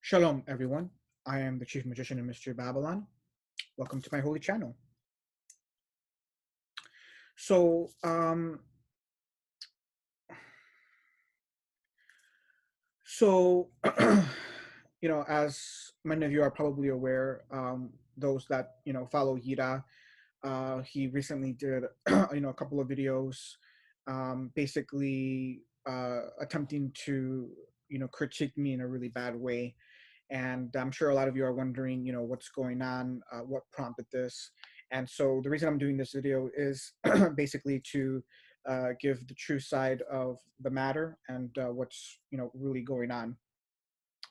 Shalom, everyone. I am the Chief Magician in Mystery Babylon. Welcome to my holy channel. So, um, so, as many of you are probably aware, those that follow Yida, he recently did, a couple of videos, basically attempting to, critique me in a really bad way. And I'm sure a lot of you are wondering, what's going on, what prompted this. And so the reason I'm doing this video is basically to give the true side of the matter and what's, really going on.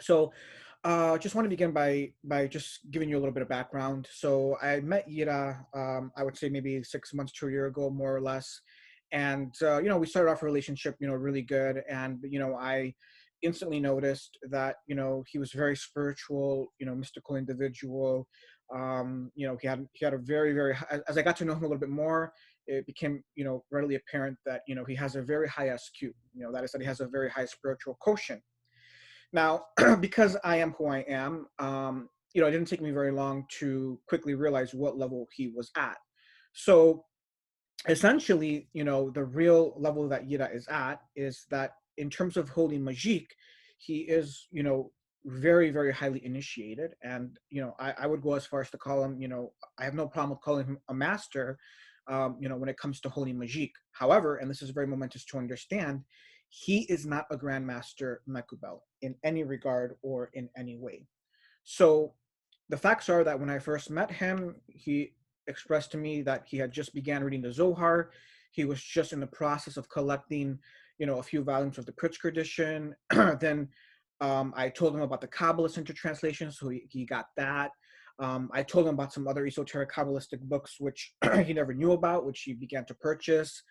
So just want to begin by just giving you a little bit of background. So I met Yira, I would say maybe 6 months to a year ago, more or less. And, we started off a relationship, really good. And, I instantly noticed that, he was very spiritual, mystical individual. He had a very, very, as I got to know him a little bit more, it became, readily apparent that, he has a very high SQ, that is that he has a very high spiritual quotient. Now, because I am who I am, it didn't take me very long to quickly realize what level he was at. So essentially, the real level that Yida is at is that in terms of holy magic, he is, very, very highly initiated. And, I would go as far as to call him, I have no problem with calling him a master, when it comes to holy magic. However, and this is very momentous to understand, he is not a Grandmaster Mequbal in any regard or in any way. So the facts are that when I first met him, he expressed to me that he had just began reading the Zohar. He was just in the process of collecting, a few volumes of the Pritzker edition. Then I told him about the Kabbalist intertranslation, so he got that. I told him about some other esoteric Kabbalistic books, which he never knew about, which he began to purchase.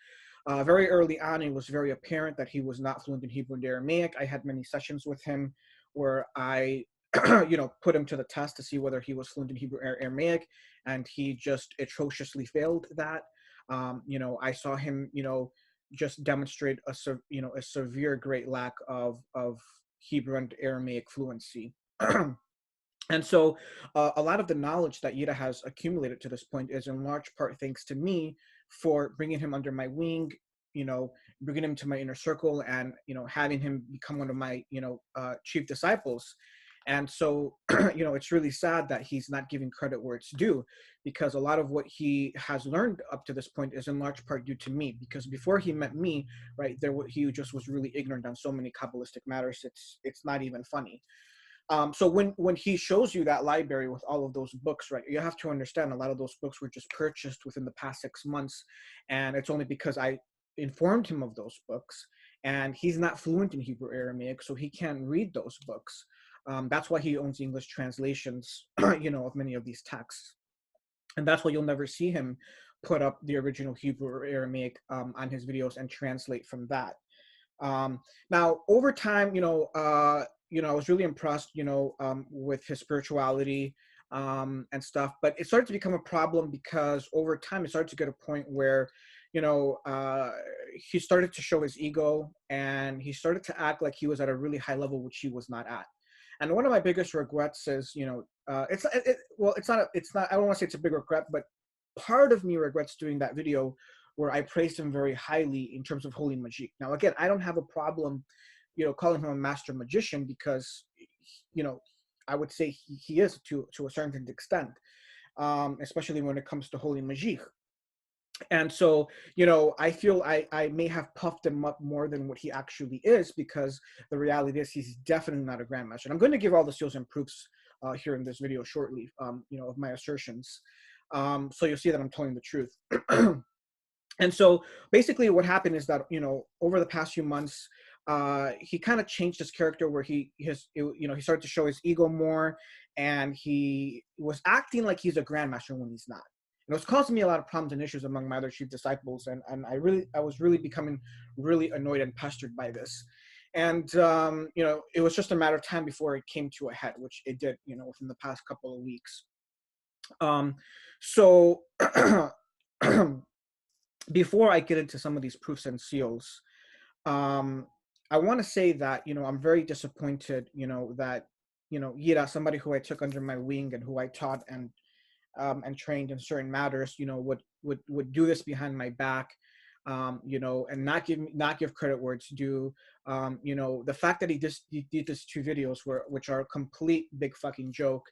Very early on, it was very apparent that he was not fluent in Hebrew and Aramaic. I had many sessions with him where I put him to the test to see whether he was fluent in Hebrew or Aramaic, and he just atrociously failed that. I saw him, just demonstrate a severe great lack of Hebrew and Aramaic fluency. And so a lot of the knowledge that Yida has accumulated to this point is in large part thanks to me for bringing him under my wing, bringing him to my inner circle and, having him become one of my, chief disciples. And so, it's really sad that he's not giving credit where it's due, because a lot of what he has learned up to this point is in large part due to me. Because before he met me, right, he just was really ignorant on so many Kabbalistic matters. It's not even funny. So when he shows you that library with all of those books, right, you have to understand a lot of those books were just purchased within the past 6 months, and it's only because I informed him of those books, and he's not fluent in Hebrew Aramaic, so he can't read those books. That's why he owns English translations, of many of these texts, and that's why you'll never see him put up the original Hebrew or Aramaic on his videos and translate from that. Um, Now, over time, I was really impressed, with his spirituality and stuff. But it started to become a problem because over time, it started to get a point where, he started to show his ego and he started to act like he was at a really high level, which he was not at. And one of my biggest regrets is, well, it's not. I don't want to say it's a big regret, but part of me regrets doing that video where I praised him very highly in terms of holy magic. Now, again, I don't have a problem, calling him a master magician because, you know, I would say he is to a certain extent, especially when it comes to holy magic. And so, I feel I may have puffed him up more than what he actually is, because the reality is he's definitely not a grandmaster. And I'm going to give all the seals and proofs here in this video shortly, of my assertions. So you'll see that I'm telling the truth. And so basically what happened is that, over the past few months, he kind of changed his character where he started to show his ego more, and he was acting like he's a grandmaster when he's not. And it was causing me a lot of problems and issues among my other chief disciples. And I was really becoming really annoyed and pestered by this. And, it was just a matter of time before it came to a head, which it did, within the past couple of weeks. So before I get into some of these proofs and seals, I want to say that, I'm very disappointed, that Yida, somebody who I took under my wing and who I taught and trained in certain matters, would do this behind my back, and not give credit where it's due. The fact that he did these two videos which are a complete big fucking joke,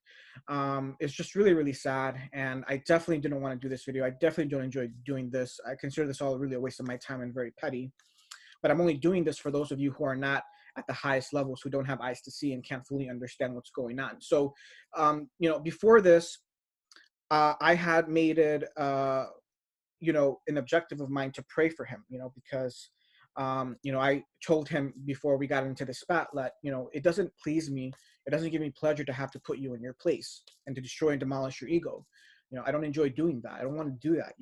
is just really, really sad. And I definitely didn't want to do this video. I definitely don't enjoy doing this. I consider this all really a waste of my time and very petty. But I'm only doing this for those of you who are not at the highest levels, who don't have eyes to see and can't fully understand what's going on. So, before this, I had made it, an objective of mine to pray for him, because, I told him before we got into the spat that, it doesn't please me. It doesn't give me pleasure to have to put you in your place and to destroy and demolish your ego. I don't enjoy doing that. I don't want to do that,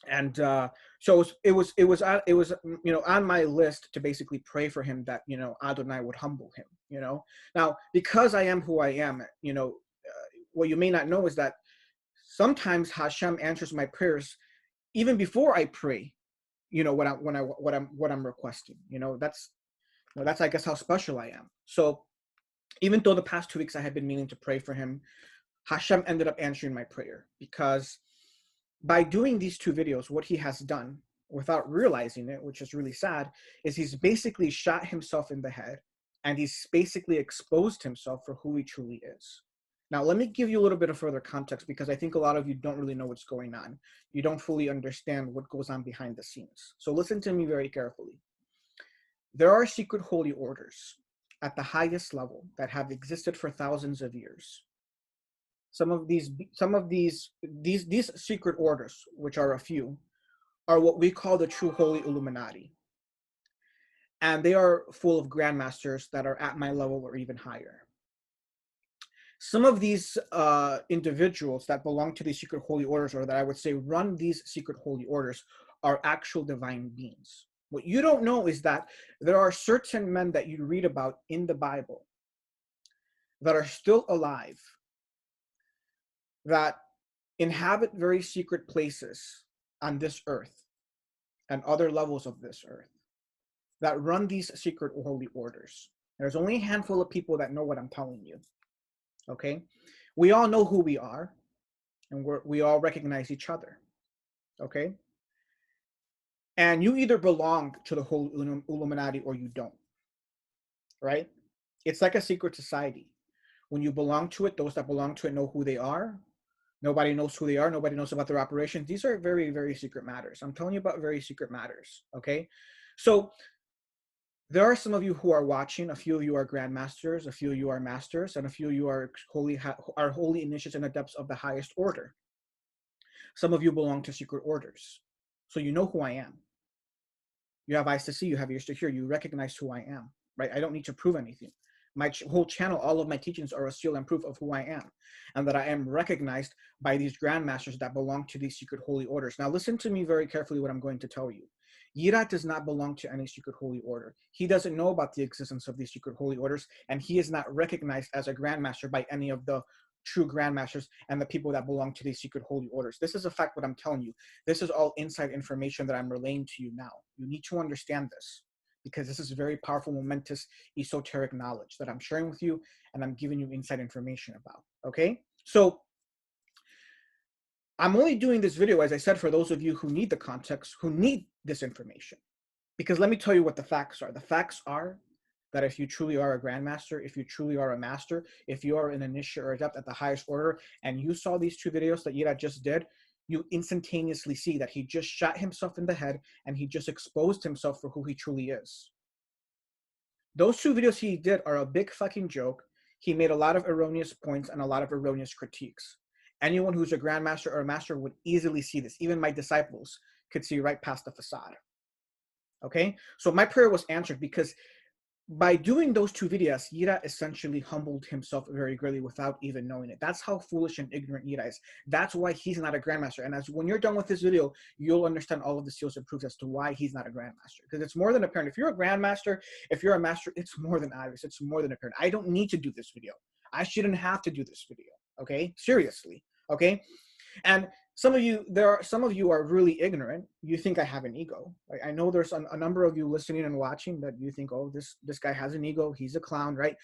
and so it was on my list to basically pray for him that Adonai would humble him. Now, because I am who I am, what you may not know is that sometimes Hashem answers my prayers even before I pray. What I'm requesting. That's I guess how special I am. So even though the past 2 weeks I had been meaning to pray for him, Hashem ended up answering my prayer, because by doing these two videos, what he has done without realizing it, which is really sad, is he's basically shot himself in the head, and he's basically exposed himself for who he truly is. Now, let me give you a little bit of further context, because I think a lot of you don't really know what's going on. You don't fully understand what goes on behind the scenes. So listen to me very carefully. There are secret holy orders at the highest level that have existed for thousands of years. Some of these secret orders, which are a few, are what we call the true holy Illuminati. And they are full of grandmasters that are at my level or even higher. Some of these individuals that belong to these secret holy orders, or that I would say run these secret holy orders, are actual divine beings. What you don't know is that there are certain men that you read about in the Bible that are still alive, that inhabit very secret places on this earth and other levels of this earth, that run these secret holy orders. There's only a handful of people that know what I'm telling you. Okay? We all know who we are, and we all recognize each other. Okay? And you either belong to the whole Illuminati or you don't. Right? It's like a secret society. When you belong to it, those that belong to it know who they are. Nobody knows who they are. Nobody knows about their operations. These are very, very secret matters. I'm telling you about very secret matters. Okay? So there are some of you who are watching. A few of you are grandmasters. A few of you are masters. And a few of you are holy initiates and adepts of the highest order. Some of you belong to secret orders. So you know who I am. You have eyes to see. You have ears to hear. You recognize who I am. Right? I don't need to prove anything. My whole channel, all of my teachings are a seal and proof of who I am, and that I am recognized by these grandmasters that belong to these secret holy orders. Now, listen to me very carefully what I'm going to tell you. Yirah does not belong to any secret holy order. He doesn't know about the existence of these secret holy orders, and he is not recognized as a grandmaster by any of the true grandmasters and the people that belong to these secret holy orders. This is a fact what I'm telling you. This is all inside information that I'm relaying to you now. You need to understand this, because this is very powerful, momentous, esoteric knowledge that I'm sharing with you, and I'm giving you inside information about, okay? So I'm only doing this video, as I said, for those of you who need the context, who need this information. Because let me tell you what the facts are. The facts are that if you truly are a grandmaster, if you truly are a master, if you are an initiate or adept at the highest order, and you saw these two videos that Yida just did, you instantaneously see that he just shot himself in the head and he just exposed himself for who he truly is. Those two videos he did are a big fucking joke. He made a lot of erroneous points and a lot of erroneous critiques. Anyone who's a grandmaster or a master would easily see this. Even my disciples could see right past the facade. Okay? So my prayer was answered, because by doing those two videos, Yida essentially humbled himself very greatly without even knowing it. That's how foolish and ignorant Yida is. That's why he's not a grandmaster. And as when you're done with this video, you'll understand all of the seals and proofs as to why he's not a grandmaster. Because it's more than apparent. If you're a grandmaster, if you're a master, it's more than obvious. It's more than apparent. I don't need to do this video. I shouldn't have to do this video. Okay? Seriously. Okay? And some of you are really ignorant. You think I have an ego. I know there's a number of you listening and watching that you think, oh, this guy has an ego. He's a clown, right?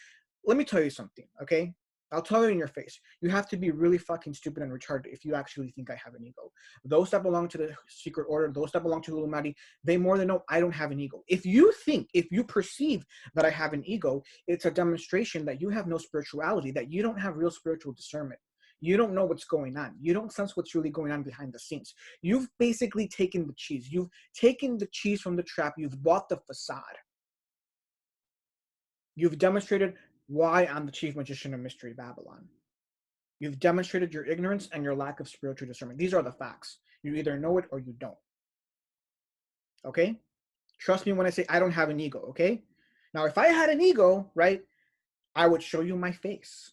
let me tell you something, okay? I'll tell you in your face. You have to be really fucking stupid and retarded if you actually think I have an ego. Those that belong to the secret order, those that belong to Illuminati, they more than know I don't have an ego. If you think, if you perceive that I have an ego, it's a demonstration that you have no spirituality, that you don't have real spiritual discernment. You don't know what's going on. You don't sense what's really going on behind the scenes. You've basically taken the cheese. You've taken the cheese from the trap. You've bought the facade. You've demonstrated why I'm the chief magician of Mystery Babylon. You've demonstrated your ignorance and your lack of spiritual discernment. These are the facts. You either know it or you don't. Okay? Trust me when I say I don't have an ego, okay? Now, if I had an ego, right, I would show you my face.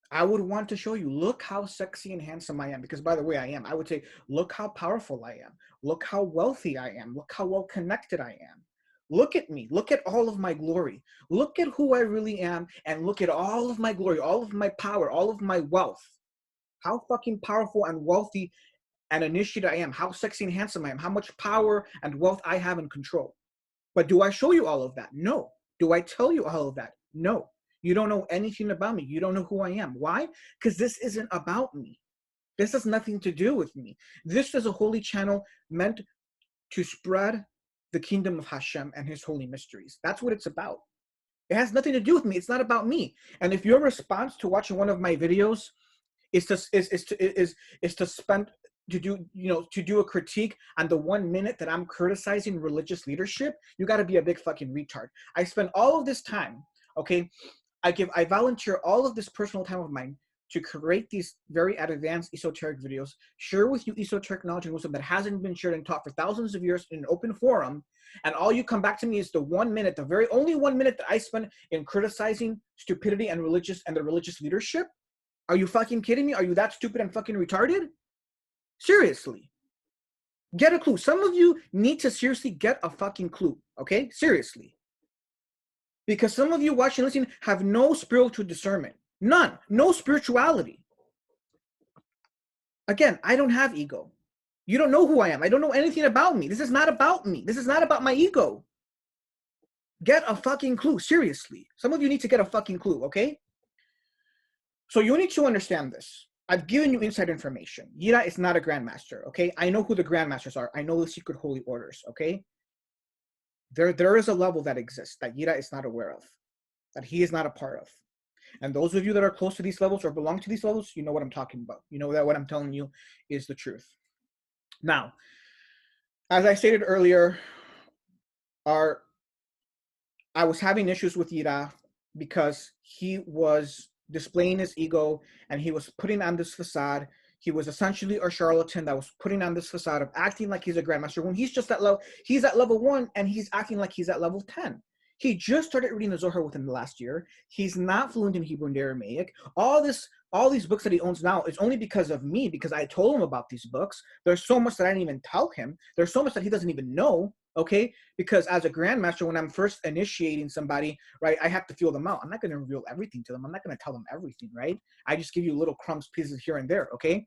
I would want to show you, look how sexy and handsome I am. Because by the way, I am. I would say, look how powerful I am. Look how wealthy I am. Look how well connected I am. Look at me. Look at all of my glory. Look at who I really am. And look at all of my glory, all of my power, all of my wealth. How fucking powerful and wealthy and initiated I am. How sexy and handsome I am. How much power and wealth I have and control. But do I show you all of that? No. Do I tell you all of that? No. You don't know anything about me. You don't know who I am. Why? Because this isn't about me. This has nothing to do with me. This is a holy channel meant to spread the kingdom of Hashem and his holy mysteries. That's what it's about. It has nothing to do with me. It's not about me. And if your response to watching one of my videos is to spend to do a critique on the 1 minute that I'm criticizing religious leadership, you got to be a big fucking retard. I spend all of this time, okay? I volunteer all of this personal time of mine to create these very advanced esoteric videos, share with you esoteric knowledge and wisdom that hasn't been shared and taught for thousands of years in an open forum, and all you come back to me is the 1 minute, the very only 1 minute that I spend in criticizing stupidity and the religious leadership? Are you fucking kidding me? Are you that stupid and fucking retarded? Seriously. Get a clue. Some of you need to seriously get a fucking clue, okay? Seriously. Because some of you watching and listening have no spiritual discernment. None. No spirituality. Again, I don't have ego. You don't know who I am. I don't know anything about me. This is not about me. This is not about my ego. Get a fucking clue. Seriously. Some of you need to get a fucking clue, okay? So you need to understand this. I've given you inside information. Yida is not a Grandmaster, okay? I know who the Grandmasters are. I know the secret holy orders, okay? There is a level that exists that Yida is not aware of, that he is not a part of. And those of you that are close to these levels or belong to these levels, you know what I'm talking about. You know that what I'm telling you is the truth. Now, as I stated earlier, I was having issues with Yirah because he was displaying his ego and he was putting on this facade. He was essentially a charlatan that was putting on this facade of acting like he's a grandmaster when he's just at level. He's at level 1 and he's acting like he's at level 10. He just started reading the Zohar within the last year. He's not fluent in Hebrew and Aramaic. All these books that he owns now is only because of me, because I told him about these books. There's so much that I didn't even tell him. There's so much that he doesn't even know, okay? Because as a grandmaster, when I'm first initiating somebody, right, I have to feel them out. I'm not going to reveal everything to them. I'm not going to tell them everything, right? I just give you little crumbs, pieces here and there, okay?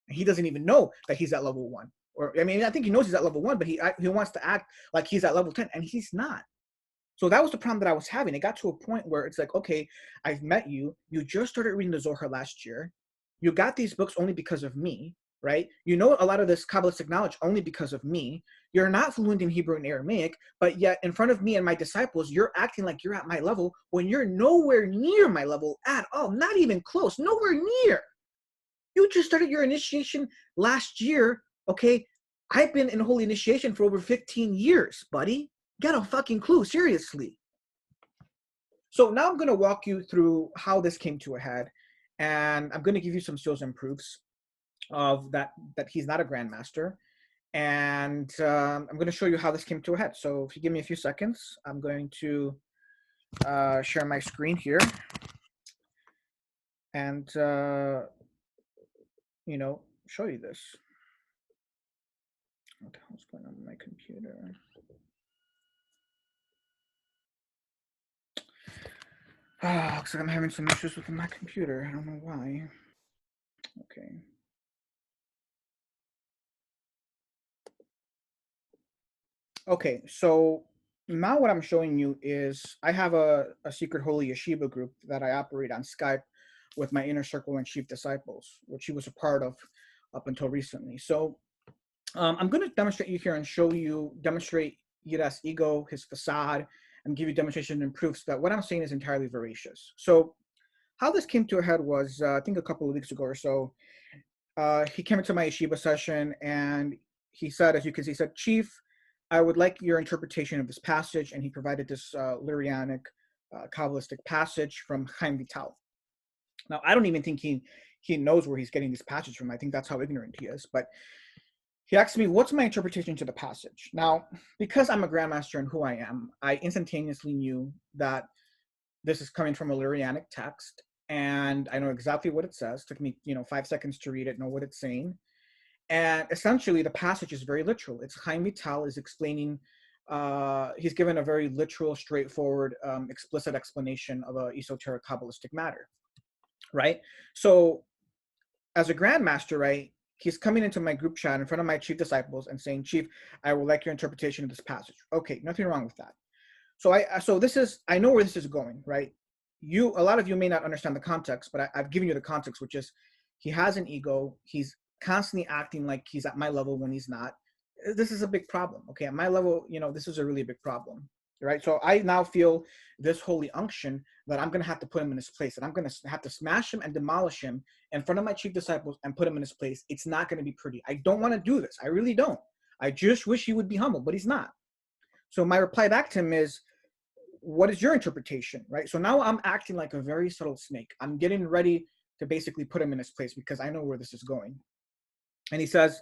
And he doesn't even know that he's at level 1. Or, I mean, I think he knows he's at level 1, but he wants to act like he's at level 10, and he's not. So that was the problem that I was having. It got to a point where it's like, okay, I've met you. You just started reading the Zohar last year. You got these books only because of me, right? You know a lot of this Kabbalistic knowledge only because of me. You're not fluent in Hebrew and Aramaic, but yet in front of me and my disciples, you're acting like you're at my level when you're nowhere near my level at all. Not even close, nowhere near. You just started your initiation last year, okay? I've been in holy initiation for over 15 years, buddy. Get a fucking clue, seriously. So now I'm going to walk you through how this came to a head, and I'm going to give you some shows and proofs of that he's not a grandmaster, and I'm going to show you how this came to a head. So if you give me a few seconds, I'm going to share my screen here, and show you this. What the hell's going on with my computer? Looks like I'm having some issues with my computer. I don't know why. Okay. Okay, so Now what I'm showing you is I have a secret holy yeshiva group that I operate on Skype with my inner circle and chief disciples, which he was a part of up until recently. So I'm going to demonstrate you here and demonstrate Yirah's ego, his facade, and give you demonstration and proofs that what I'm saying is entirely veracious. So how this came to a head was, I think a couple of weeks ago or so, he came into my yeshiva session and he said, as you can see, he said, Chief, I would like your interpretation of this passage. And he provided this Lurianic Kabbalistic passage from Chaim Vital. Now, I don't even think he knows where he's getting this passage from. I think that's how ignorant he is. But he asked me, what's my interpretation to the passage? Now, because I'm a Grandmaster and who I am, I instantaneously knew that this is coming from a Lurianic text, and I know exactly what it says. It took me, 5 seconds to read it, know what it's saying. And essentially, the passage is very literal. It's Chaim Vital is explaining, he's given a very literal, straightforward, explicit explanation of an esoteric Kabbalistic matter, right? So as a Grandmaster, right, he's coming into my group chat in front of my chief disciples and saying, Chief, I would like your interpretation of this passage. Okay, nothing wrong with that. I know where this is going, right? A lot of you may not understand the context, but I've given you the context, which is he has an ego. He's constantly acting like he's at my level when he's not. This is a big problem. Okay, at my level, this is a really big problem, right? So I now feel this holy unction that I'm going to have to put him in his place, and I'm going to have to smash him and demolish him in front of my chief disciples and put him in his place. It's not going to be pretty. I don't want to do this. I really don't. I just wish he would be humble, but he's not. So my reply back to him is, what is your interpretation, right? So now I'm acting like a very subtle snake. I'm getting ready to basically put him in his place because I know where this is going. And he says,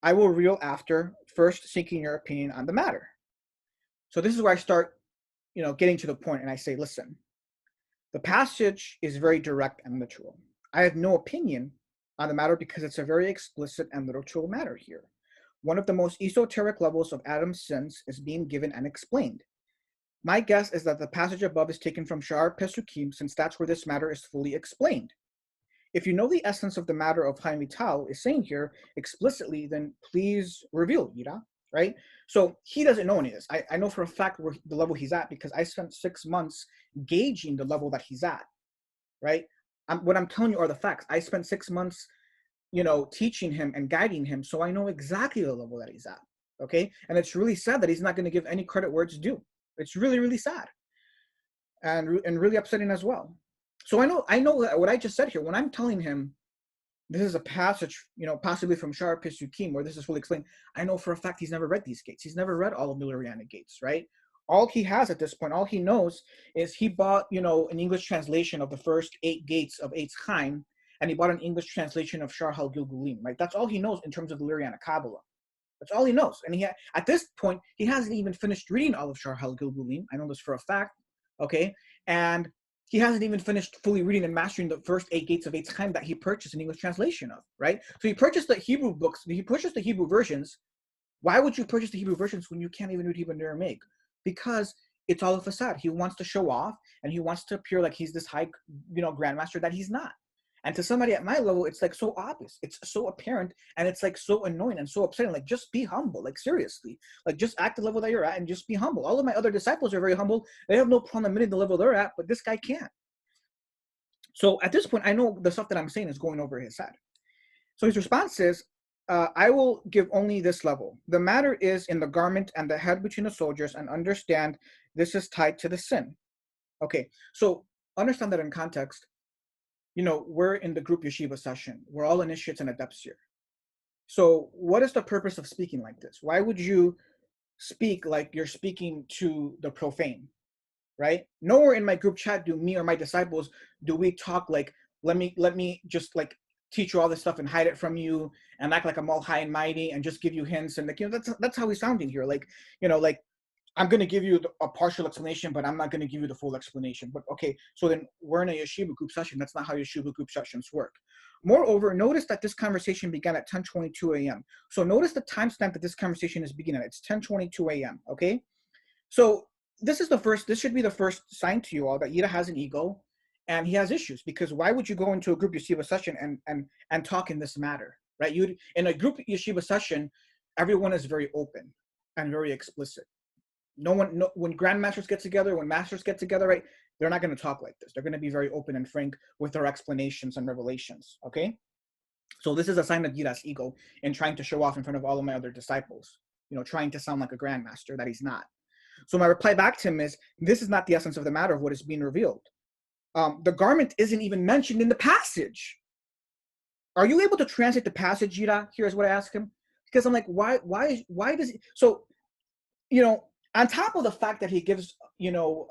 I will reel after, first seeking your opinion on the matter. So this is where I start, getting to the point, and I say, listen, the passage is very direct and literal. I have no opinion on the matter because it's a very explicit and literal matter here. One of the most esoteric levels of Adam's sins is being given and explained. My guess is that the passage above is taken from Sha'ar Pesukim, since that's where this matter is fully explained. If you know the essence of the matter of Chaim Vital is saying here explicitly, then please reveal, Yida, right? So he doesn't know any of this. I know for a fact where the level he's at because I spent 6 months gauging the level that he's at, right? What I'm telling you are the facts. I spent 6 months, teaching him and guiding him, so I know exactly the level that he's at, okay? And it's really sad that he's not going to give any credit where it's due. It's really, really sad and really upsetting as well. So I know that what I just said here, when I'm telling him this is a passage, possibly from Sha'ar Pesukim, where this is fully explained, I know for a fact he's never read these gates. He's never read all of the Lurianic gates, right? All he has at this point, all he knows is he bought, an English translation of the first 8 gates of Eitz Chaim, and he bought an English translation of Shar HaGilgulim, right? That's all he knows in terms of the Lurianic Kabbalah. That's all he knows. And at this point, he hasn't even finished reading all of Shar HaGilgulim. I know this for a fact, okay? And he hasn't even finished fully reading and mastering the first 8 gates of Eitz Chaim that he purchased an English translation of, right? So he purchased the Hebrew books, he purchased the Hebrew versions. Why would you purchase the Hebrew versions when you can't even read Hebrew and Aramaic? Because it's all a facade. He wants to show off, and he wants to appear like he's this high, Grandmaster that he's not. And to somebody at my level, it's like so obvious. It's so apparent, and it's like so annoying and so upsetting. Like, just be humble. Like, seriously. Like, just act the level that you're at and just be humble. All of my other disciples are very humble. They have no problem admitting the level they're at, but this guy can't. So at this point, I know the stuff that I'm saying is going over his head. So his response is, I will give only this level. The matter is in the garment and the head between the soldiers, and understand this is tied to the sin. Okay, so understand that in context, we're in the group yeshiva session. We're all initiates and adepts here. So what is the purpose of speaking like this? Why would you speak like you're speaking to the profane, right? Nowhere in my group chat do me or my disciples do we talk like, let me just like teach you all this stuff and hide it from you and act like I'm all high and mighty and just give you hints and like, that's how we're sounding here. Like, like I'm going to give you a partial explanation, but I'm not going to give you the full explanation. But okay, so then we're in a yeshiva group session. That's not how yeshiva group sessions work. Moreover, notice that this conversation began at 10:22 a.m. So notice the timestamp that this conversation is beginning at. It's 10:22 a.m. Okay, so this should be the first sign to you all that Yida has an ego and he has issues, because why would you go into a group yeshiva session and talk in this matter, right? In a group yeshiva session, everyone is very open and very explicit. When grandmasters get together, when masters get together, right, they're not going to talk like this. They're going to be very open and frank with their explanations and revelations, okay? So this is a sign of Yirah's ego in trying to show off in front of all of my other disciples, trying to sound like a grandmaster that he's not. So my reply back to him is, this is not the essence of the matter of what is being revealed. The garment isn't even mentioned in the passage. Are you able to translate the passage, Yida? Here's what I ask him. Because I'm like, why does he? So, on top of the fact that he gives, a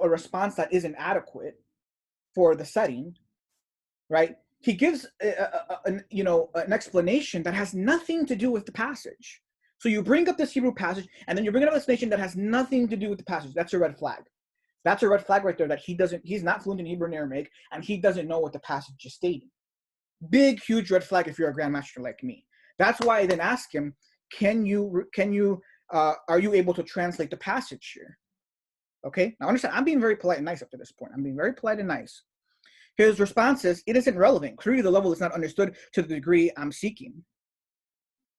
response that isn't adequate for the setting, right? He gives an explanation that has nothing to do with the passage. So you bring up this Hebrew passage, and then you bring up an explanation that has nothing to do with the passage. That's a red flag. That's a red flag right there, that he's not fluent in Hebrew and Aramaic, and he doesn't know what the passage is stating. Big, huge red flag if you're a grandmaster like me. That's why I then ask him, are you able to translate the passage here? Okay, now understand, I'm being very polite and nice up to this point. I'm being very polite and nice. His response is, it isn't relevant. Clearly the level is not understood to the degree I'm seeking.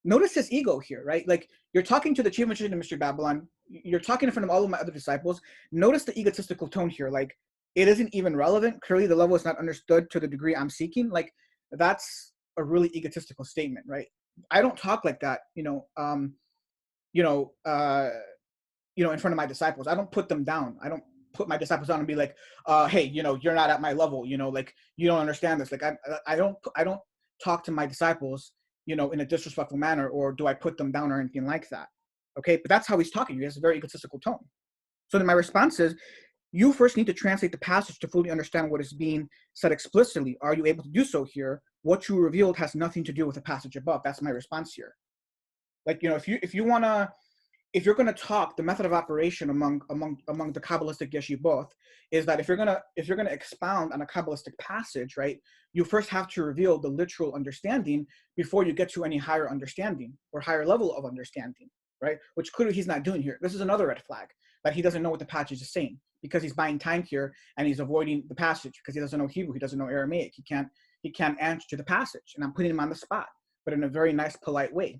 Notice his ego here, right? Like, you're talking to the chief magician of Mystery Babylon. You're talking in front of all of my other disciples. Notice the egotistical tone here. Like, it isn't even relevant. Clearly the level is not understood to the degree I'm seeking. Like, that's a really egotistical statement, right? I don't talk like that, in front of my disciples. I don't put them down. I don't put my disciples down and be like, hey, you're not at my level, like, you don't understand this. Like, I don't talk to my disciples, in a disrespectful manner, or do I put them down or anything like that. Okay, but that's how he's talking. He has a very egotistical tone. So then my response is, you first need to translate the passage to fully understand what is being said explicitly. Are you able to do so here? What you revealed has nothing to do with the passage above. That's my response here. Like, if you're going to talk, the method of operation among the Kabbalistic yeshivot is that if you're going to expound on a Kabbalistic passage, right, you first have to reveal the literal understanding before you get to any higher understanding or higher level of understanding, right? Which clearly he's not doing here. This is another red flag, that he doesn't know what the passage is saying, because he's buying time here and he's avoiding the passage because he doesn't know Hebrew, he doesn't know Aramaic, he can't answer to the passage, and I'm putting him on the spot, but in a very nice, polite way.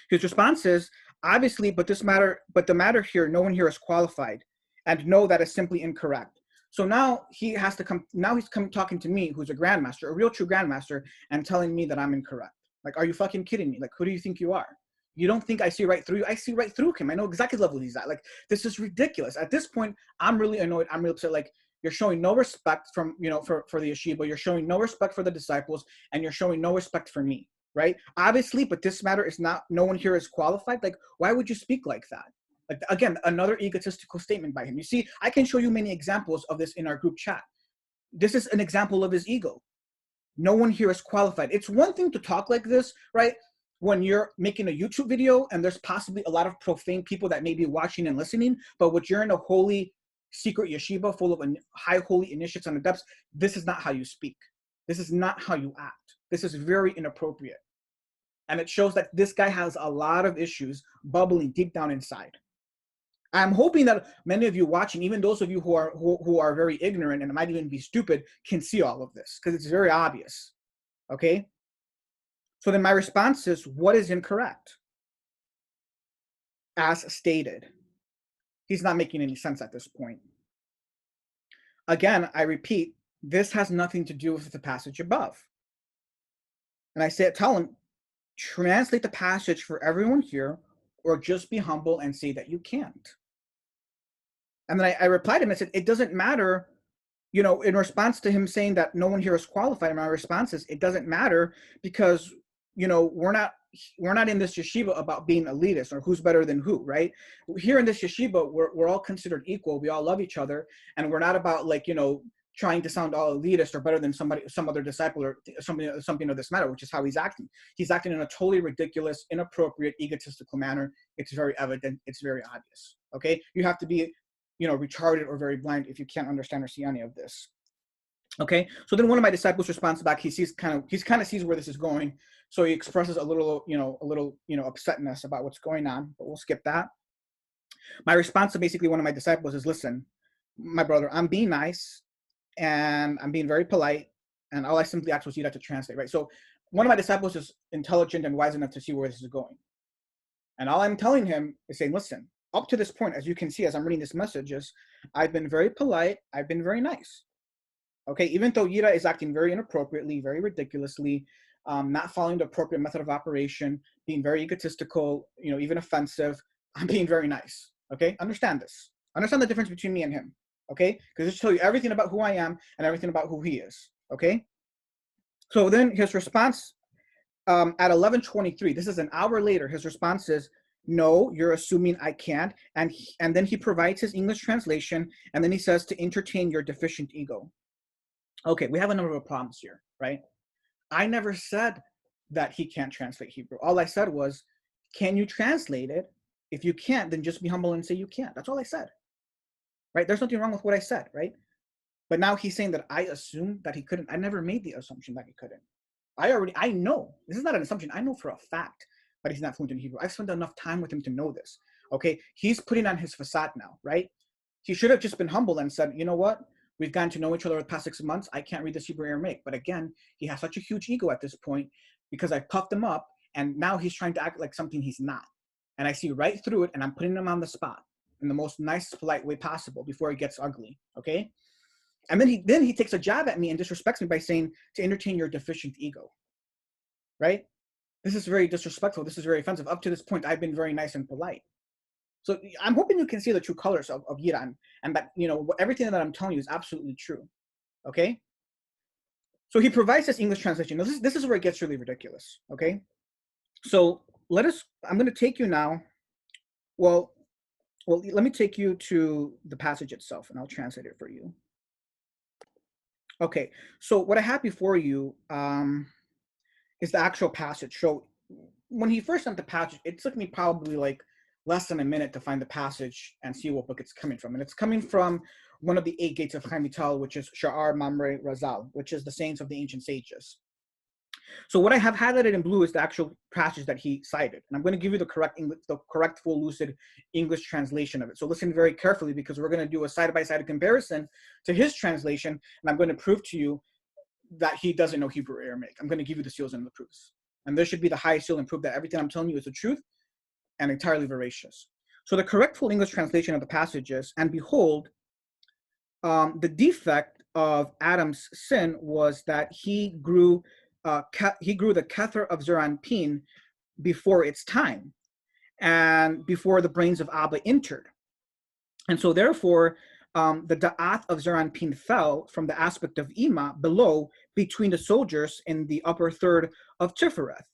His response is, obviously, but the matter here, no one here is qualified, and no, that is simply incorrect. So now he has to come. Now he's come talking to me, who's a grandmaster, a real true grandmaster, and telling me that I'm incorrect. Like, are you fucking kidding me? Like, who do you think you are? You don't think I see right through you? I see right through him. I know exactly the level he's at. Like, this is ridiculous. At this point, I'm really annoyed. I'm really upset. Like, you're showing no respect from for the yeshiva. You're showing no respect for the disciples, and you're showing no respect for me. Right? Obviously, but this matter is not, no one here is qualified. Like, why would you speak like that? Like, again, another egotistical statement by him. You see, I can show you many examples of this in our group chat. This is an example of his ego. No one here is qualified. It's one thing to talk like this, right, when you're making a YouTube video and there's possibly a lot of profane people that may be watching and listening, but when you're in a holy secret yeshiva full of high holy initiates on the depths, this is not how you speak. This is not how you act. This is very inappropriate. And it shows that this guy has a lot of issues bubbling deep down inside. I'm hoping that many of you watching, even those of you who are very ignorant and might even be stupid, can see all of this, because it's very obvious. Okay? So then my response is, what is incorrect? As stated. He's not making any sense at this point. Again, I repeat, this has nothing to do with the passage above. And I tell him, translate the passage for everyone here, or just be humble and say that you can't. And then I replied to him and said, it doesn't matter, in response to him saying that no one here is qualified. My response is, it doesn't matter, because, we're not in this yeshiva about being elitist or who's better than who, right? Here in this yeshiva, we're all considered equal. We all love each other. And we're not about, like, trying to sound all elitist or better than some other disciple or something of this matter, which is how he's acting. He's acting in a totally ridiculous, inappropriate, egotistical manner. It's very evident. It's very obvious. Okay, you have to be, retarded or very blind if you can't understand or see any of this. Okay, so then one of my disciples responds back. He kind of sees where this is going, so he expresses a little upsetness about what's going on. But we'll skip that. My response to basically one of my disciples is, listen, my brother, I'm being nice. And I'm being very polite, and all I simply asked was Yida to translate, right? So one of my disciples is intelligent and wise enough to see where this is going. And all I'm telling him is saying, listen, up to this point, as you can see, as I'm reading this message, is I've been very polite. I've been very nice. Okay, even though Yida is acting very inappropriately, very ridiculously, not following the appropriate method of operation, being very egotistical, even offensive, I'm being very nice. Okay, understand this. Understand the difference between me and him. Okay, because this tells you everything about who I am and everything about who he is. Okay, so then his response at 11:23, this is an hour later, his response is, no, you're assuming I can't. And then he provides his English translation, and then he says to entertain your deficient ego. Okay, we have a number of problems here, right? I never said that he can't translate Hebrew. All I said was, can you translate it? If you can't, then just be humble and say you can't. That's all I said, right? There's nothing wrong with what I said, right? But now he's saying that I assumed that he couldn't. I never made the assumption that he couldn't. I know, this is not an assumption. I know for a fact that he's not fluent in Hebrew. I've spent enough time with him to know this, okay? He's putting on his facade now, right? He should have just been humble and said, you know what? We've gotten to know each other over the past 6 months. I can't read this Hebrew Aramaic. But again, he has such a huge ego at this point because I puffed him up, and now he's trying to act like something he's not. And I see right through it, and I'm putting him on the spot in the most nice, polite way possible before it gets ugly, okay? And then he takes a jab at me and disrespects me by saying to entertain your deficient ego, right? This is very disrespectful. This is very offensive. Up to this point, I've been very nice and polite. So I'm hoping you can see the true colors of Yirah, and that, everything that I'm telling you is absolutely true, okay? So he provides this English translation. Now, this is where it gets really ridiculous, okay? So I'm going to take you now, well, let me take you to the passage itself, and I'll translate it for you. Okay, so what I have before you is the actual passage. So when he first sent the passage, it took me probably like less than a minute to find the passage and see what book it's coming from. And it's coming from one of the 8 gates of Chaim Vital, which is Sha'ar Mamre Razal, which is the sayings of the ancient sages. So what I have highlighted in blue is the actual passage that he cited. And I'm going to give you the correct full lucid English translation of it. So listen very carefully, because we're going to do a side-by-side comparison to his translation. And I'm going to prove to you that he doesn't know Hebrew Aramaic. I'm going to give you the seals and the proofs. And this should be the highest seal and proof that everything I'm telling you is the truth and entirely veracious. So the correct full English translation of the passage is, and behold, the defect of Adam's sin was that he grew the kether of Zeranpin before its time and before the brains of Abba entered. And so therefore, the da'at of Zeranpin fell from the aspect of Ima below between the soldiers in the upper third of Tifereth.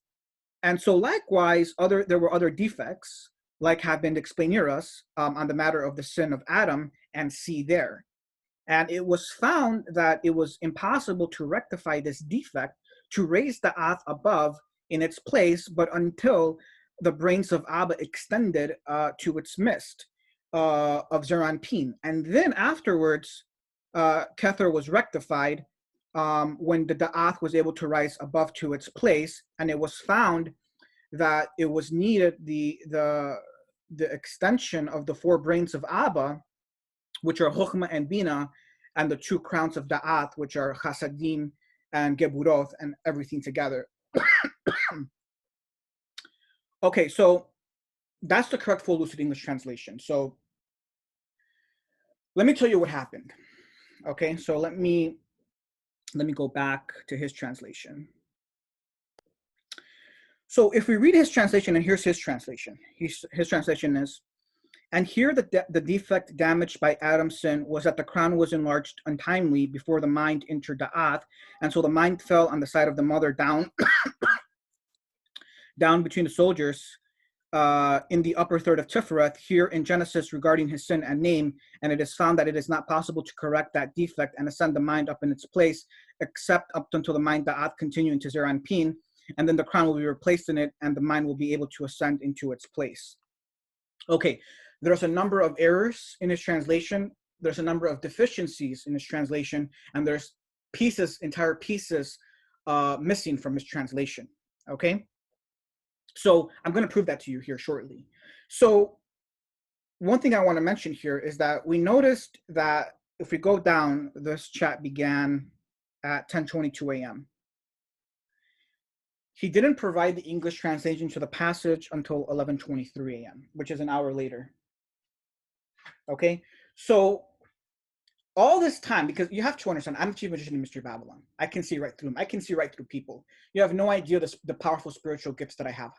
And so likewise, there were other defects, like have been explained near us on the matter of the sin of Adam, and see there. And it was found that it was impossible to rectify this defect, to raise the Ath above in its place, but until the brains of Abba extended to its midst of Zeranpin. And then afterwards, Kether was rectified when the Da'ath was able to rise above to its place, and it was found that it was needed the extension of the 4 brains of Abba, which are Chokhmah and Bina, and the 2 crowns of Da'ath, which are Chasadim and Geburoth, and everything together. Okay, so that's the correct full lucid English translation. So let me tell you what happened. Okay, so let me go back to his translation. So if we read his translation, and here's his translation. His translation is, and here the defect damaged by Adam's sin was that the crown was enlarged untimely before the mind entered Da'ath, and so the mind fell on the side of the mother down, down between the soldiers in the upper third of Tifereth, here in Genesis regarding his sin and name, and it is found that it is not possible to correct that defect and ascend the mind up in its place, except up until the mind Da'ath continuing to Zeranpin, and then the crown will be replaced in it, and the mind will be able to ascend into its place. Okay, there's a number of errors in his translation. There's a number of deficiencies in his translation, and there's entire pieces missing from his translation, okay? So I'm going to prove that to you here shortly. So one thing I want to mention here is that we noticed that if we go down, this chat began at 10:22 a.m. He didn't provide the English translation to the passage until 11:23 a.m., which is an hour later. Okay, so all this time, because you have to understand, I'm the chief magician in Mystery Babylon. I can see right through them. I can see right through people. You have no idea the powerful spiritual gifts that I have.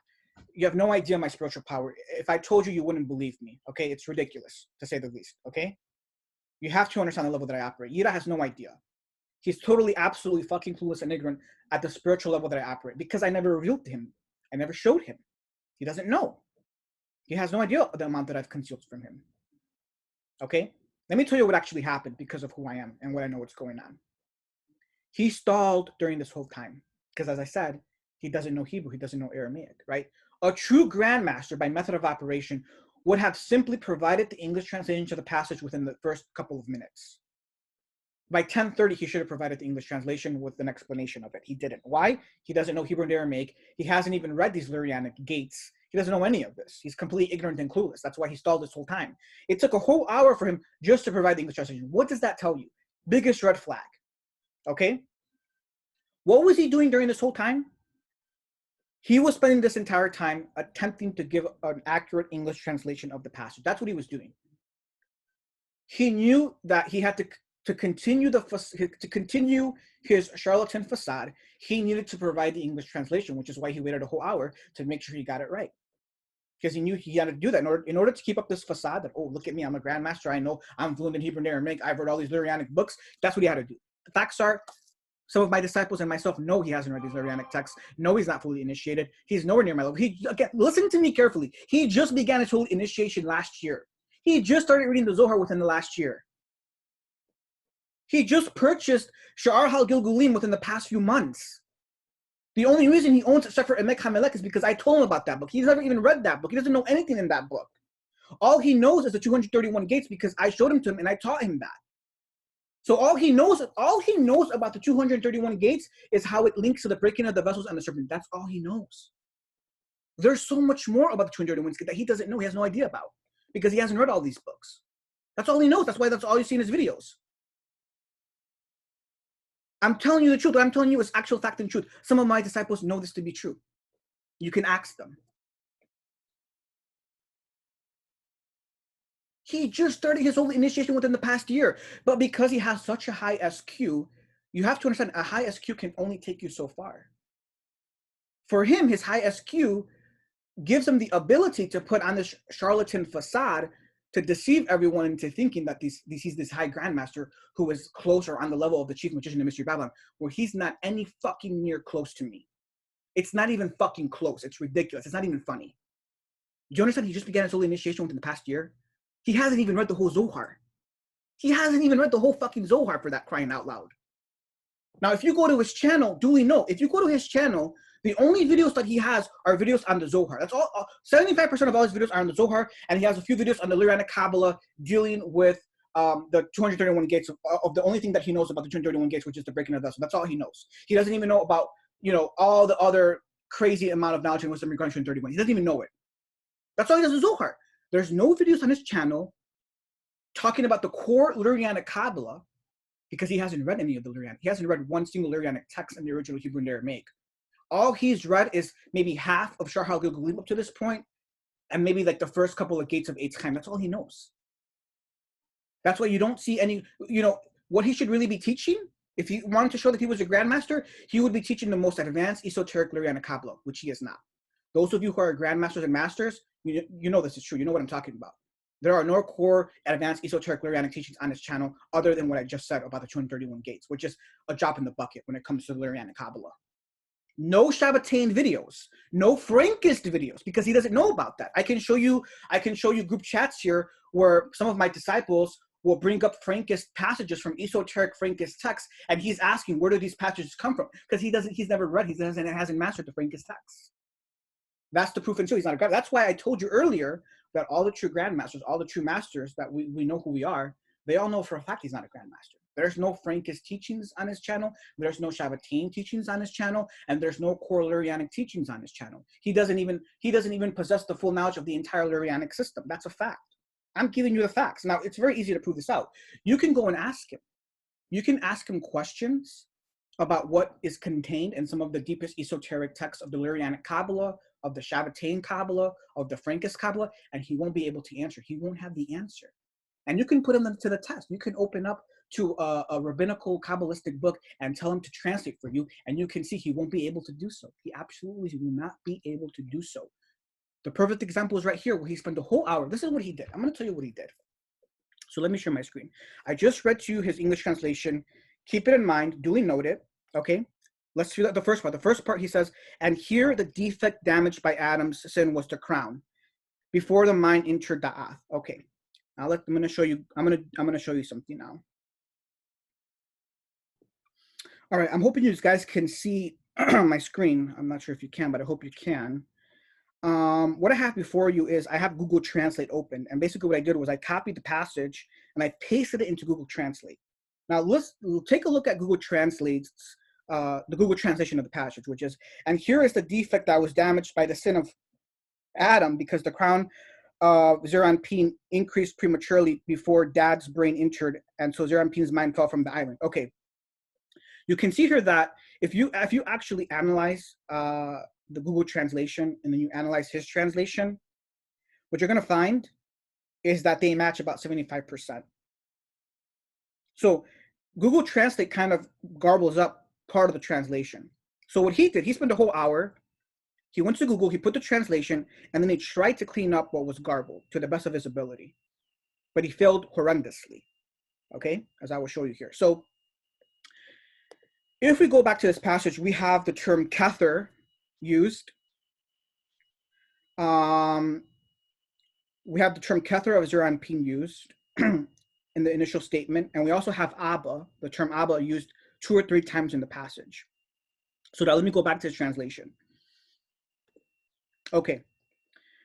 You have no idea my spiritual power. If I told you, you wouldn't believe me. Okay, it's ridiculous to say the least. Okay, you have to understand the level that I operate. Yida has no idea. He's totally, absolutely fucking clueless and ignorant at the spiritual level that I operate because I never revealed to him. I never showed him. He doesn't know. He has no idea the amount that I've concealed from him. Okay? Let me tell you what actually happened because of who I am and what I know what's going on. He stalled during this whole time because, as I said, he doesn't know Hebrew. He doesn't know Aramaic, right? A true Grandmaster, by method of operation, would have simply provided the English translation to the passage within the first couple of minutes. By 10:30, he should have provided the English translation with an explanation of it. He didn't. Why? He doesn't know Hebrew and Aramaic. He hasn't even read these Lurianic gates. He doesn't know any of this. He's completely ignorant and clueless. That's why he stalled this whole time. It took a whole hour for him just to provide the English translation. What does that tell you? Biggest red flag. Okay? What was he doing during this whole time? He was spending this entire time attempting to give an accurate English translation of the passage. That's what he was doing. He knew that he had to continue his charlatan facade. He needed to provide the English translation, which is why he waited a whole hour to make sure he got it right. Because he knew he had to do that in order to keep up this facade that, oh, look at me, I'm a Grandmaster, I know I'm fluent in Hebrew and Aramaic, I've read all these Lurianic books. That's what he had to do. The facts are, some of my disciples and myself know he hasn't read these Lurianic texts. No, he's not fully initiated. He's nowhere near my level. Again, listen to me carefully. He just began his whole initiation last year. He just started reading the Zohar within the last year. He just purchased Sha'ar HaGilgulim within the past few months. The only reason he owns Sefer Emek HaMelech is because I told him about that book. He's never even read that book. He doesn't know anything in that book. All he knows is the 231 gates because I showed him to him and I taught him that. So all he knows about the 231 gates is how it links to the breaking of the vessels and the serpent. That's all he knows. There's so much more about the 231 gates that he doesn't know. He has no idea about because he hasn't read all these books. That's all he knows. That's why that's all you see in his videos. I'm telling you the truth. What I'm telling you is actual fact and truth. Some of my disciples know this to be true. You can ask them. He just started his whole initiation within the past year. But because he has such a high SQ, you have to understand a high SQ can only take you so far. For him, his high SQ gives him the ability to put on this charlatan facade to deceive everyone into thinking that he's this high Grandmaster who is closer on the level of the chief magician in Mystery Babylon, where he's not any fucking near close to me. It's not even fucking close. It's ridiculous. It's not even funny. Do you understand? He just began his whole initiation within the past year. He hasn't even read the whole Zohar. He hasn't even read the whole fucking Zohar, for that crying out loud. Now, if you go to his channel, duly note, if you go to his channel, the only videos that he has are videos on the Zohar. That's all. 75% of all his videos are on the Zohar, and he has a few videos on the Lurianic Kabbalah dealing with the 231 gates of the only thing that he knows about the 231 gates, which is the breaking of the vessel. That's all he knows. He doesn't even know about, all the other crazy amount of knowledge and wisdom regarding 231. He doesn't even know it. That's all he does is Zohar. There's no videos on his channel talking about the core Lurianic Kabbalah because he hasn't read any of the Lurianic. He hasn't read one single Lurianic text in the original Hebrew and Aramaic. All he's read is maybe half of Sha'ar HaGilgulim up to this point, and maybe like the first couple of gates of Eitz Chaim. That's all he knows. That's why you don't see any, what he should really be teaching. If he wanted to show that he was a Grandmaster, he would be teaching the most advanced esoteric Lurianic Kabbalah, which he is not. Those of you who are Grandmasters and Masters, you know this is true. You know what I'm talking about. There are no core advanced esoteric Lurianic teachings on his channel other than what I just said about the 231 gates, which is a drop in the bucket when it comes to the Lurianic Kabbalah. No Shabbatain videos, no Frankist videos, because he doesn't know about that. I can show you group chats here where some of my disciples will bring up Frankist passages from esoteric Frankist texts, and he's asking, where do these passages come from? Because he's never read, he hasn't mastered the Frankist texts. That's the proof and show he's not a Grandmaster. That's why I told you earlier that all the true Grandmasters, all the true masters that we know who we are, they all know for a fact he's not a Grandmaster. There's no Frankist teachings on his channel. There's no Shabbatain teachings on his channel, and there's no core Lurianic teachings on his channel. He doesn't even possess the full knowledge of the entire Lurianic system. That's a fact. I'm giving you the facts. Now, it's very easy to prove this out. You can go and ask him. You can ask him questions about what is contained in some of the deepest esoteric texts of the Lurianic Kabbalah, of the Shabbatain Kabbalah, of the Frankist Kabbalah, and he won't be able to answer. He won't have the answer. And you can put him to the test. You can open up to a rabbinical Kabbalistic book and tell him to translate for you, and you can see he won't be able to do so. He absolutely will not be able to do so. The perfect example is right here, where he spent a whole hour. This is what he did. I'm going to tell you what he did. So let me share my screen. I just read to you his English translation. Keep it in mind. Duly note it. Okay. Let's do that. The first part. The first part, he says, and here the defect damaged by Adam's sin was the crown, before the mind entered da'ath. Okay. Now I'm going to show you. I'm going to show you something now. All right. I'm hoping you guys can see my screen. I'm not sure if you can, but I hope you can. What I have before you is I have Google Translate open, and basically what I did was I copied the passage and I pasted it into Google Translate. Now let's take a look at Google Translate's the Google translation of the passage, which is, and here is the defect that was damaged by the sin of Adam, because the crown of Zeranpin increased prematurely before Dad's brain entered, and so Zeranpin's mind fell from the island. Okay, you can see here that if you actually analyze the Google translation and then you analyze his translation, what you're going to find is that they match about 75%. So Google Translate kind of garbles up part of the translation. So what he did, he spent a whole hour, he went to Google, he put the translation, and then he tried to clean up what was garbled to the best of his ability. But he failed horrendously, okay, as I will show you here. So if we go back to this passage, we have the term kether used. We have the term kether of Zeranpin used in the initial statement, and we also have Abba, the term Abba, used 2 or 3 times in the passage. So now let me go back to the translation. Okay,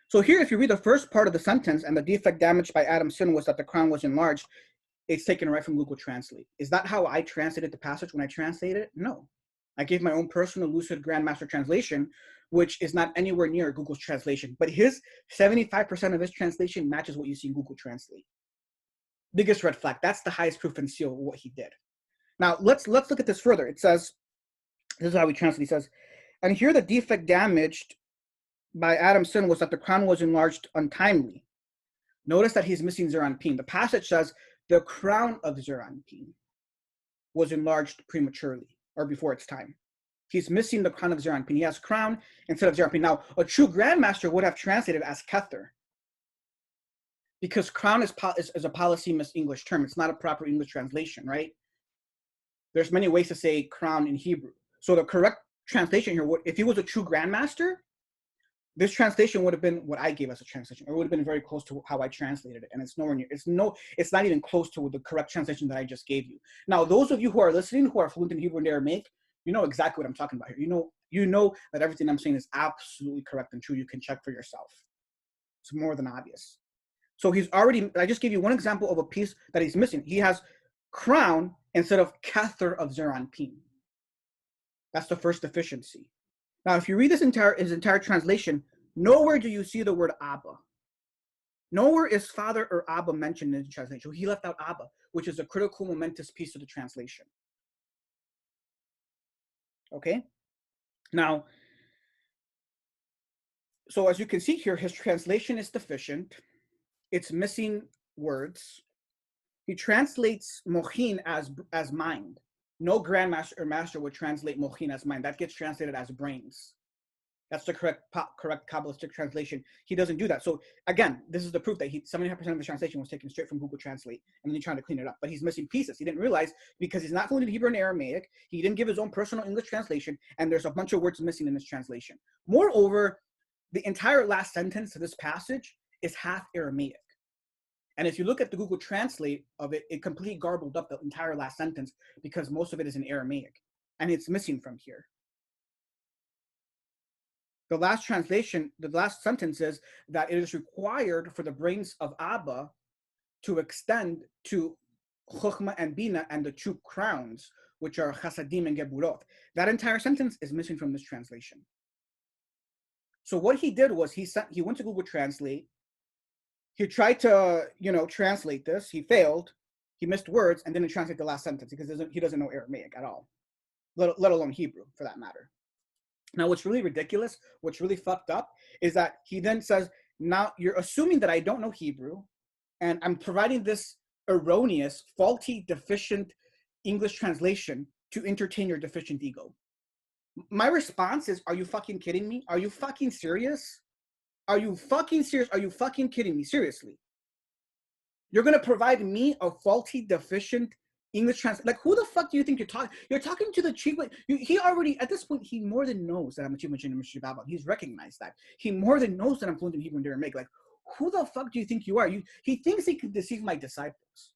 so here if you read the first part of the sentence, and the defect damaged by Adam's sin was that the crown was enlarged, it's taken right from Google Translate. Is that how I translated the passage when I translated it? No. I gave my own personal lucid Grandmaster translation, which is not anywhere near Google's translation, but his 75% of his translation matches what you see in Google Translate. Biggest red flag. That's the highest proof and seal of what he did. Now let's look at this further. It says, this is how we translate. He says, and here the defect damaged by Adam's sin was that the crown was enlarged untimely. Notice that he's missing Zeranpin. The passage says the crown of Zeranpin was enlarged prematurely, or before its time. He's missing the crown of Zeranpin. He has crown instead of Zeranpin. Now, a true Grandmaster would have translated as kether, because crown is a polysemous English term. It's not a proper English translation, right? There's many ways to say crown in Hebrew. So the correct translation here, if he was a true Grandmaster, this translation would have been what I gave as a translation. It would have been very close to how I translated it, and it's nowhere near. It's not even close to the correct translation that I just gave you. Now, those of you who are listening, who are fluent in Hebrew and Aramaic, you know exactly what I'm talking about here. You know that everything I'm saying is absolutely correct and true. You can check for yourself. It's more than obvious. So I just gave you one example of a piece that he's missing. He has crown instead of kether of Zeranpin. That's the first deficiency. Now, if you read his entire translation, nowhere do you see the word Abba. Nowhere is father or Abba mentioned in the translation. He left out Abba, which is a critical, momentous piece of the translation. Okay? Now, so as you can see here, his translation is deficient. It's missing words. He translates mochin as mind. No Grandmaster or Master would translate mochin as mind. That gets translated as brains. That's the correct Kabbalistic translation. He doesn't do that. So again, this is the proof that 75% of the translation was taken straight from Google Translate, and then he's trying to clean it up. But he's missing pieces. He didn't realize, because he's not fluent in Hebrew and Aramaic. He didn't give his own personal English translation, and there's a bunch of words missing in this translation. Moreover, the entire last sentence of this passage is half Aramaic. And if you look at the Google Translate of it, it completely garbled up the entire last sentence, because most of it is in Aramaic, and it's missing from here. The last translation, the last sentence is that it is required for the brains of Abba to extend to Chokhmah and Bina and the 2 crowns, which are Chasadim and Geburot. That entire sentence is missing from this translation. So what he did was he went to Google Translate. He tried to, translate this. He failed. He missed words and didn't translate the last sentence because he doesn't know Aramaic at all. let alone Hebrew for that matter. Now, what's really ridiculous, what's really fucked up, is that he then says, now you're assuming that I don't know Hebrew, and I'm providing this erroneous, faulty, deficient English translation to entertain your deficient ego. My response is, are you fucking kidding me? Are you fucking serious? Are you fucking serious? Are you fucking kidding me? Seriously. You're going to provide me a faulty, deficient English translation? Like, who the fuck do you think you're talking? You're talking to the chief. He already, at this point, he more than knows that I'm a chief engineer. He's recognized that. He more than knows that I'm fluent in Hebrew and Aramaic. Like, who the fuck do you think you are? He thinks he can deceive my disciples.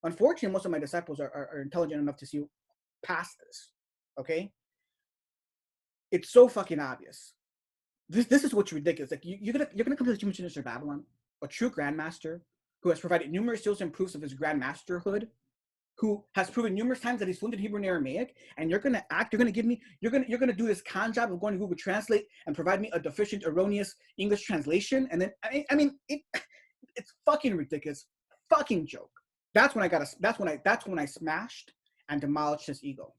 Unfortunately, most of my disciples are intelligent enough to see past this. Okay? It's so fucking obvious. This is what's ridiculous. Like, you're gonna come to the chief engineer of Babylon, a true grandmaster who has provided numerous seals and proofs of his grandmasterhood, who has proven numerous times that he's fluent in Hebrew and Aramaic, and you're gonna do this con job of going to Google Translate and provide me a deficient, erroneous English translation, and then it's fucking ridiculous, fucking joke. That's when I smashed and demolished his ego.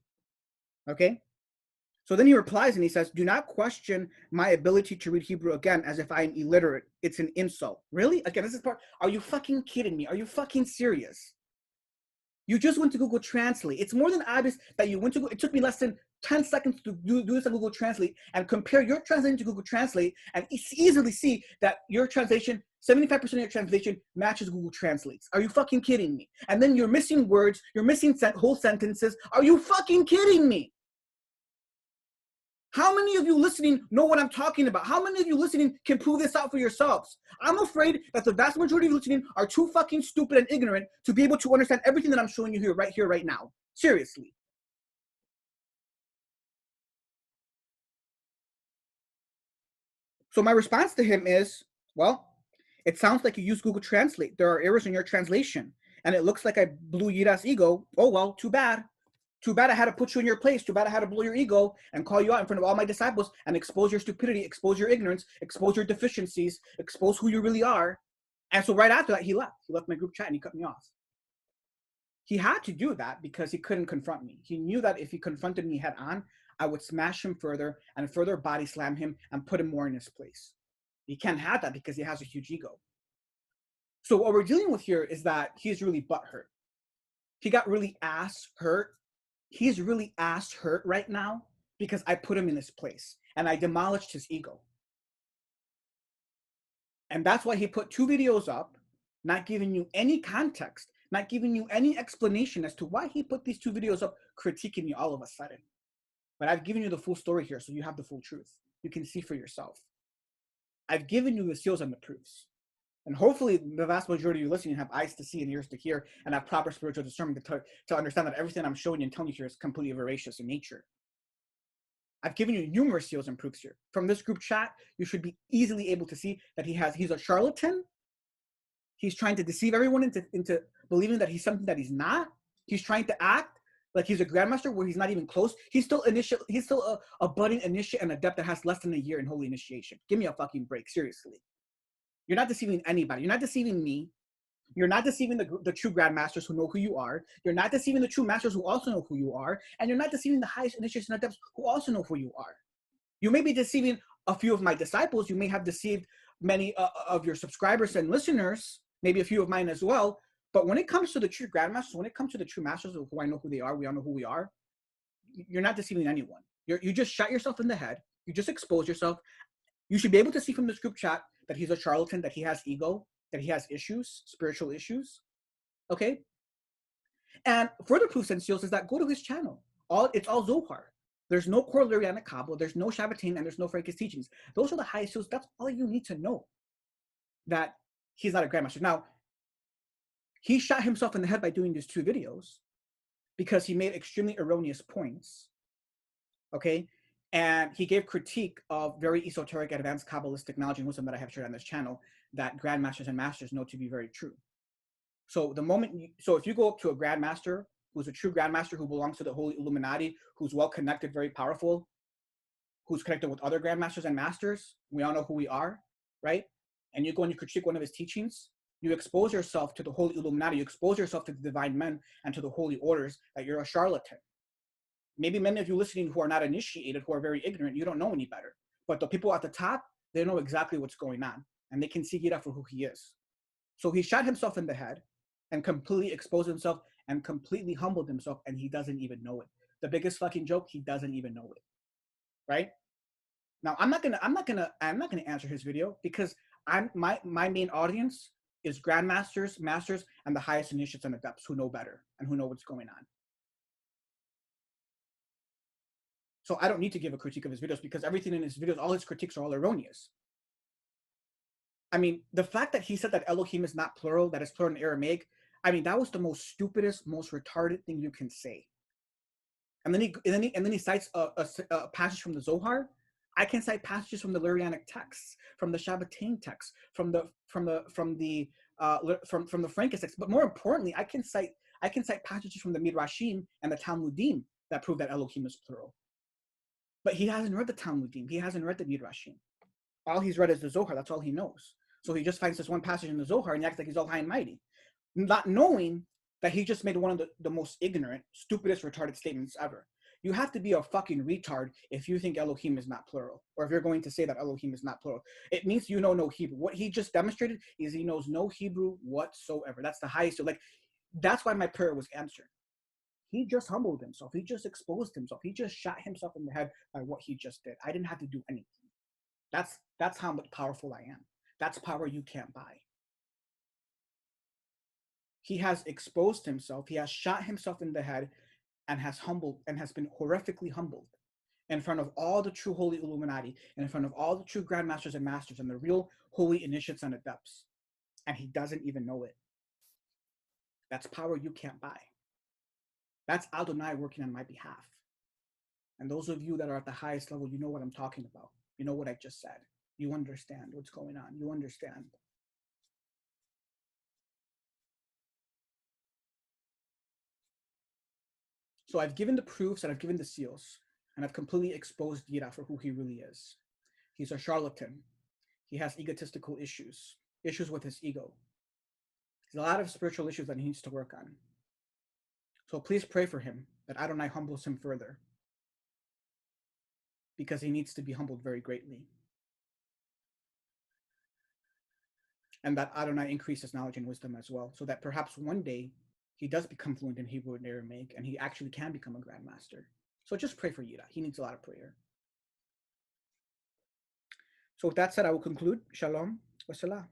Okay. So then he replies and he says, do not question my ability to read Hebrew again as if I'm illiterate. It's an insult. Really? Again, this is part. Are you fucking kidding me? Are you fucking serious? You just went to Google Translate. It's more than obvious that you went to Google. It took me less than 10 seconds to do this on Google Translate and compare your translation to Google Translate and easily see that your translation, 75% of your translation matches Google Translates. Are you fucking kidding me? And then you're missing words. You're missing whole sentences. Are you fucking kidding me? How many of you listening know what I'm talking about? How many of you listening can prove this out for yourselves? I'm afraid that the vast majority of you listening are too fucking stupid and ignorant to be able to understand everything that I'm showing you here, right now. Seriously. So my response to him is, well, it sounds like you use Google Translate. There are errors in your translation. And it looks like I blew Yidah's ego. Oh, well, too bad. Too bad I had to put you in your place. Too bad I had to blow your ego and call you out in front of all my disciples and expose your stupidity, expose your ignorance, expose your deficiencies, expose who you really are. And so right after that, he left. He left my group chat and he cut me off. He had to do that because he couldn't confront me. He knew that if he confronted me head on, I would smash him further and further body slam him and put him more in his place. He can't have that because he has a huge ego. So what we're dealing with here is that he's really butthurt. He got really ass hurt. He's really ass hurt right now because I put him in his place and I demolished his ego. And that's why he put 2 videos up, not giving you any context, not giving you any explanation as to why he put these 2 videos up, critiquing me all of a sudden. But I've given you the full story here, so you have the full truth. You can see for yourself. I've given you the seals and the proofs. And hopefully the vast majority of you listening have eyes to see and ears to hear and have proper spiritual discernment to understand that everything I'm showing you and telling you here is completely veracious in nature. I've given you numerous seals and proofs here. From this group chat, you should be easily able to see that he's a charlatan. He's trying to deceive everyone into believing that he's something that he's not. He's trying to act like he's a grandmaster where he's not even close. He's still a budding initiate and adept that has less than a year in holy initiation. Give me a fucking break, seriously. You're not deceiving anybody. You're not deceiving me. You're not deceiving the true grandmasters who know who you are. You're not deceiving the true masters who also know who you are. And you're not deceiving the highest initiates and adepts who also know who you are. You may be deceiving a few of my disciples. You may have deceived many of your subscribers and listeners, maybe a few of mine as well. But when it comes to the true grandmasters, when it comes to the true masters who I know who they are, we all know who we are, you're not deceiving anyone. You just shot yourself in the head. You just exposed yourself. You should be able to see from this group chat that he's a charlatan, that he has ego, that he has issues, spiritual issues. Okay? And further proofs and seals is that go to his channel. It's all Zohar. There's no corollary on the Kabbal, there's no Shabbatim, and there's no Frankish teachings. Those are the highest seals. That's all you need to know. That he's not a grandmaster. Now, he shot himself in the head by doing these 2 videos because he made extremely erroneous points. Okay? And he gave critique of very esoteric, advanced Kabbalistic knowledge and wisdom that I have shared on this channel that grandmasters and masters know to be very true. So if you go up to a grandmaster who's a true grandmaster who belongs to the Holy Illuminati, who's well connected, very powerful, who's connected with other grandmasters and masters, we all know who we are, right? And you go and you critique one of his teachings, you expose yourself to the Holy Illuminati, you expose yourself to the divine men and to the holy orders that you're a charlatan. Maybe many of you listening who are not initiated, who are very ignorant, you don't know any better. But the people at the top, they know exactly what's going on, and they can see Yirah for who he is. So he shot himself in the head and completely exposed himself and completely humbled himself, and he doesn't even know it. The biggest fucking joke, he doesn't even know it. Right? Now I'm not gonna answer his video because my main audience is grandmasters, masters, and the highest initiates and adepts who know better and who know what's going on. So I don't need to give a critique of his videos because everything in his videos, all his critiques are all erroneous. I mean, the fact that he said that Elohim is not plural, that it's plural in Aramaic, I mean, that was the most stupidest, most retarded thing you can say. And then he cites a passage from the Zohar. I can cite passages from the Lurianic texts, from the Shabbatain texts, from the Frankish text. But more importantly, I can cite passages from the Midrashim and the Talmudim that prove that Elohim is plural. But he hasn't read the Talmudim. He hasn't read the Midrashim. All he's read is the Zohar. That's all he knows. So he just finds this one passage in the Zohar and he acts like he's all high and mighty, not knowing that he just made one of the most ignorant, stupidest, retarded statements ever. You have to be a fucking retard if you think Elohim is not plural, or if you're going to say that Elohim is not plural. It means you know no Hebrew. What he just demonstrated is he knows no Hebrew whatsoever. That's the highest. So, like, that's why my prayer was answered. He just humbled himself. He just exposed himself. He just shot himself in the head by what he just did. I didn't have to do anything. That's how much powerful I am. That's power you can't buy. He has exposed himself. He has shot himself in the head and has been horrifically humbled in front of all the true holy Illuminati, and in front of all the true grandmasters and masters and the real holy initiates and adepts. And he doesn't even know it. That's power you can't buy. That's Adonai working on my behalf. And those of you that are at the highest level, you know what I'm talking about. You know what I just said. You understand what's going on. You understand. So I've given the proofs and I've given the seals, and I've completely exposed Yirah for who he really is. He's a charlatan. He has egotistical issues with his ego. There's a lot of spiritual issues that he needs to work on. So please pray for him, that Adonai humbles him further, because he needs to be humbled very greatly. And that Adonai increases knowledge and wisdom as well, so that perhaps one day he does become fluent in Hebrew and Aramaic, and he actually can become a grandmaster. So just pray for Yida. He needs a lot of prayer. So with that said, I will conclude. Shalom. Wassalam.